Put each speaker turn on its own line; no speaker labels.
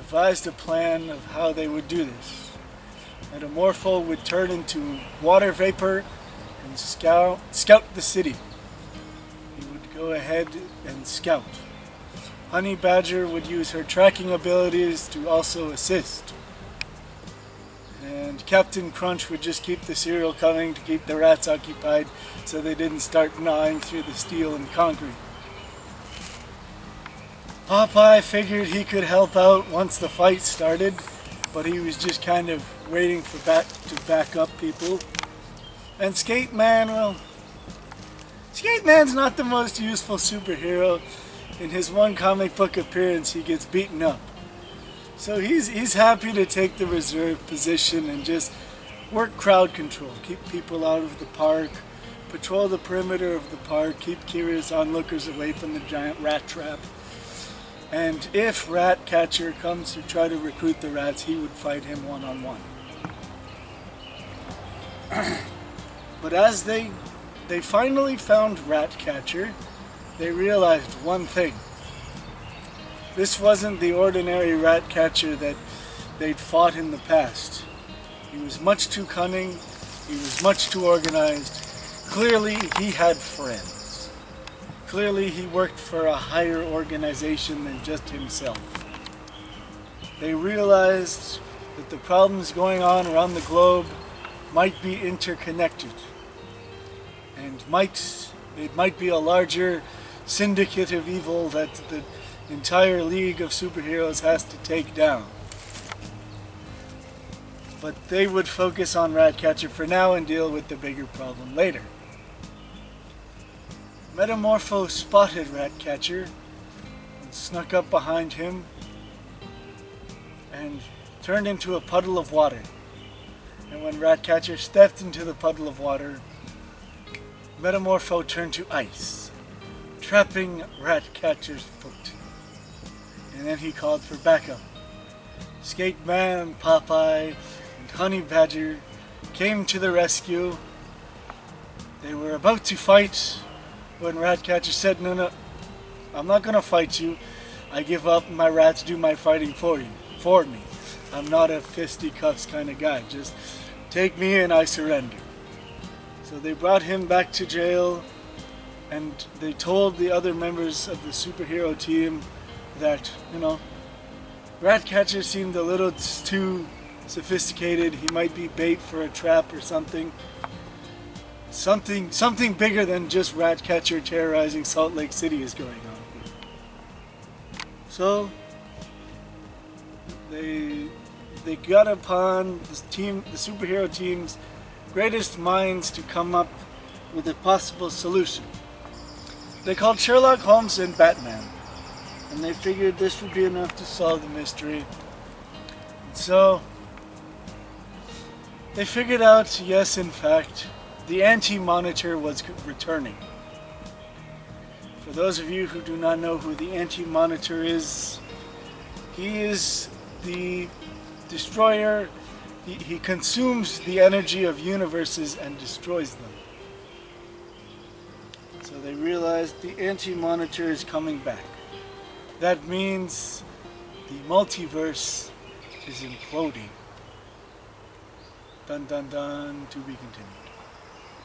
devised a plan of how they would do this. Metamorpho would turn into water vapor and scout the city. He would go ahead and scout. Honey Badger would use her tracking abilities to also assist. And Captain Crunch would just keep the cereal coming to keep the rats occupied so they didn't start gnawing through the steel and concrete. Popeye figured he could help out once the fight started, but he was just kind of waiting to back up people. And Skate Man, well, Skate Man's not the most useful superhero. In his one comic book appearance, he gets beaten up. So he's happy to take the reserve position and just work crowd control, keep people out of the park, patrol the perimeter of the park, keep curious onlookers away from the giant rat trap. And if Ratcatcher comes to try to recruit the rats, he would fight him one-on-one. But as they finally found Ratcatcher, they realized one thing. This wasn't the ordinary Ratcatcher that they'd fought in the past. He was much too cunning, he was much too organized. Clearly he had friends. Clearly he worked for a higher organization than just himself. They realized that the problems going on around the globe might be interconnected. And it might be a larger syndicate of evil that the entire league of superheroes has to take down. But they would focus on Ratcatcher for now and deal with the bigger problem later. Metamorpho spotted Ratcatcher and snuck up behind him and turned into a puddle of water. And when Ratcatcher stepped into the puddle of water, Metamorpho turned to ice, trapping Ratcatcher's foot. And then he called for backup. Skate Man, Popeye, and Honey Badger came to the rescue. They were about to fight when Ratcatcher said, No, I'm not going to fight you. I give up and my rats do my fighting for me. I'm not a fisticuffs kind of guy. Just take me in, I surrender. So they brought him back to jail, and they told the other members of the superhero team that, Ratcatcher seemed a little too sophisticated. He might be bait for a trap or something. Something bigger than just Ratcatcher terrorizing Salt Lake City is going on here. So they got upon the superhero team's greatest minds to come up with a possible solution. They called Sherlock Holmes and Batman, and they figured this would be enough to solve the mystery. So they figured out, yes, in fact, the Anti-Monitor was returning. For those of you who do not know who the Anti-Monitor is, he is the destroyer. He consumes the energy of universes and destroys them. So they realized the Anti-Monitor is coming back. That means the multiverse is imploding. Dun dun dun, to be continued.